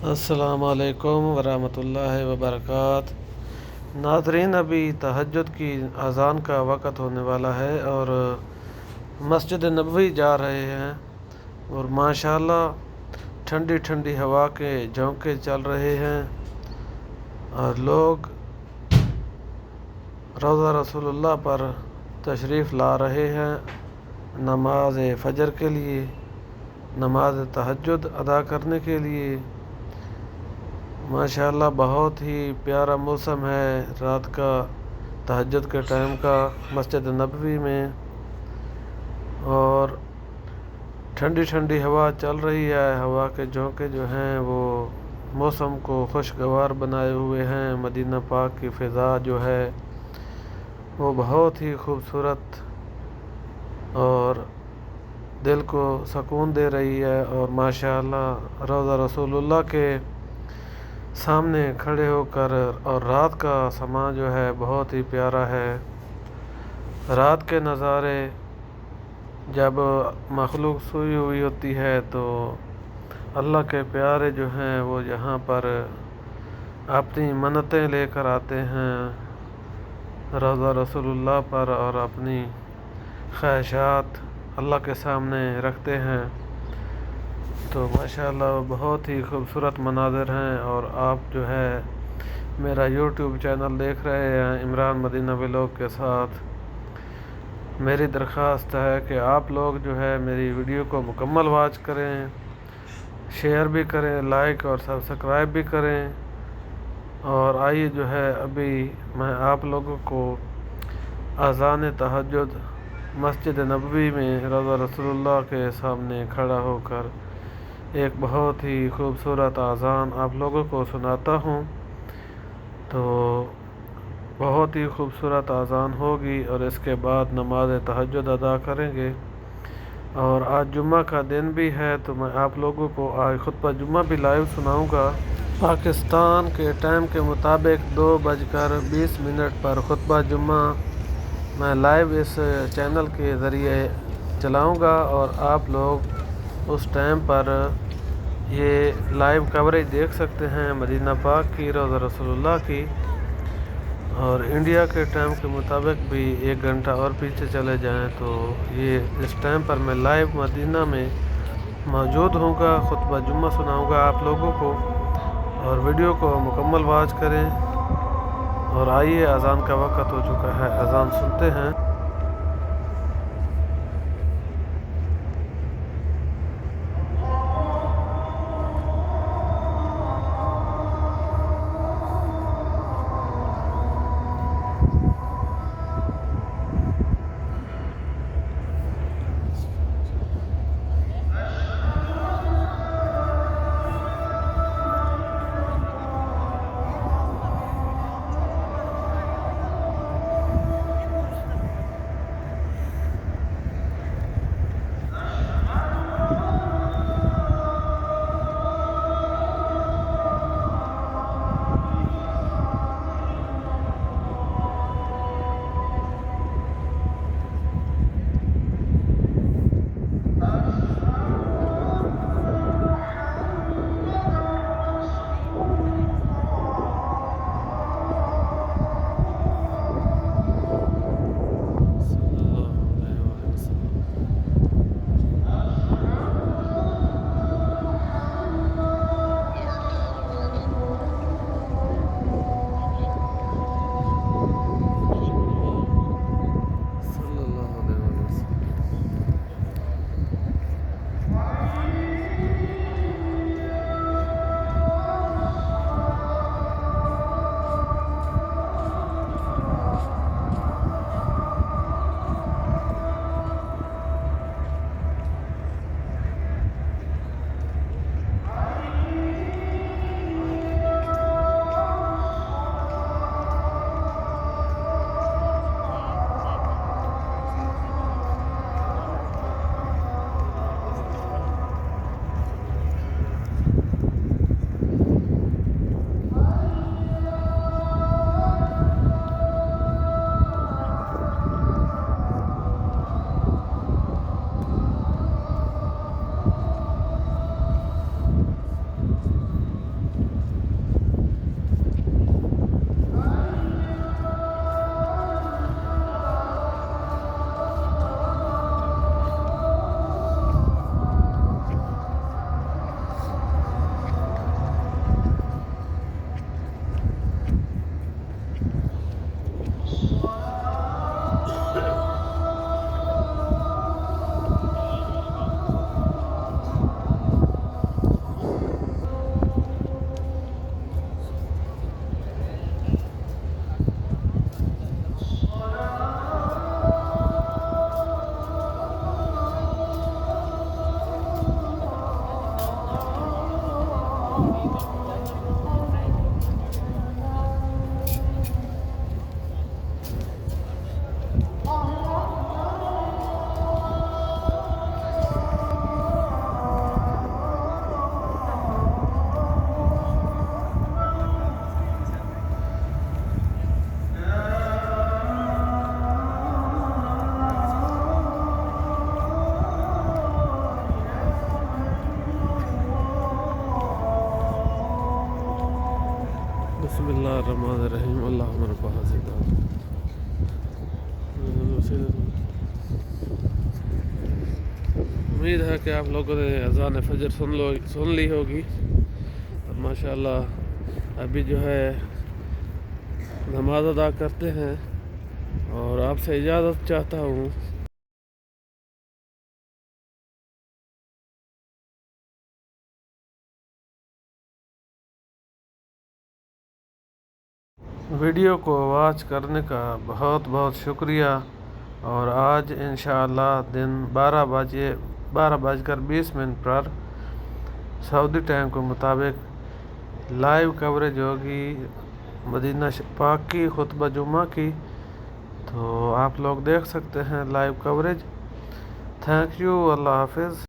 السلام علیکم ورحمۃ اللہ وبرکاتہ۔ ناظرین، ابھی تہجد کی اذان کا وقت ہونے والا ہے اور مسجد نبوی جا رہے ہیں اور ماشاءاللہ ٹھنڈی ٹھنڈی ہوا کے جھونکے چل رہے ہیں اور لوگ روضہ رسول اللہ پر تشریف لا رہے ہیں نماز فجر کے لیے، نماز تہجد ادا کرنے کے لیے۔ ماشاءاللہ بہت ہی پیارا موسم ہے رات کا، تہجد کے ٹائم کا مسجد نبوی میں، اور ٹھنڈی ٹھنڈی ہوا چل رہی ہے۔ ہوا کے جھونکے جو ہیں وہ موسم کو خوشگوار بنائے ہوئے ہیں۔ مدینہ پاک کی فضا جو ہے وہ بہت ہی خوبصورت اور دل کو سکون دے رہی ہے، اور ماشاءاللہ روضہ رسول اللہ کے سامنے کھڑے ہو کر، اور رات کا سماں جو ہے بہت ہی پیارا ہے۔ رات کے نظارے جب مخلوق سوئی ہوئی ہوتی ہے تو اللہ کے پیارے جو ہیں وہ یہاں پر اپنی منتیں لے کر آتے ہیں روضہ رسول اللہ پر، اور اپنی خواہشات اللہ کے سامنے رکھتے ہیں۔ تو ماشاءاللہ بہت ہی خوبصورت مناظر ہیں، اور آپ جو ہے میرا یوٹیوب چینل دیکھ رہے ہیں عمران مدینہ ولاگ کے ساتھ۔ میری درخواست ہے کہ آپ لوگ جو ہے میری ویڈیو کو مکمل واچ کریں، شیئر بھی کریں، لائک اور سبسکرائب بھی کریں، اور آئیے جو ہے ابھی میں آپ لوگوں کو اذان تہجد مسجد نبوی میں روضہ رسول اللہ کے سامنے کھڑا ہو کر ایک بہت ہی خوبصورت اذان آپ لوگوں کو سناتا ہوں۔ تو بہت ہی خوبصورت اذان ہوگی اور اس کے بعد نماز تہجد ادا کریں گے، اور آج جمعہ کا دن بھی ہے تو میں آپ لوگوں کو آج خطبہ جمعہ بھی لائیو سناؤں گا۔ پاکستان کے ٹائم کے مطابق 2:20 پر خطبہ جمعہ میں لائیو اس چینل کے ذریعے چلاؤں گا، اور آپ لوگ اس ٹائم پر یہ لائیو کوریج دیکھ سکتے ہیں مدینہ پاک کی، روضہ رسول اللہ کی۔ اور انڈیا کے ٹائم کے مطابق بھی 1 گھنٹہ اور پیچھے چلے جائیں تو یہ اس ٹائم پر میں لائیو مدینہ میں موجود ہوں گا، خطبہ جمعہ سناؤں گا آپ لوگوں کو، اور ویڈیو کو مکمل واچ کریں۔ اور آئیے اذان کا وقت ہو چکا ہے، اذان سنتے ہیں۔ بسم اللہ الرحمن الرحیم اللہم رب حاضر. امید ہے کہ آپ لوگوں نے اذان فجر سن لی ہوگی. اور ماشاءاللہ ابھی جو ہے نماز ادا کرتے ہیں اور آپ سے اجازت چاہتا ہوں. ویڈیو کو واچ کرنے کا بہت بہت شکریہ. اور آج انشاءاللہ دن 12:20 پر سعودی ٹائم کے مطابق لائیو کوریج ہوگی مدینہ پاک کی خطبہ جمعہ کی. تو آپ لوگ دیکھ سکتے ہیں لائیو کوریج. Thank you. اللہ حافظ.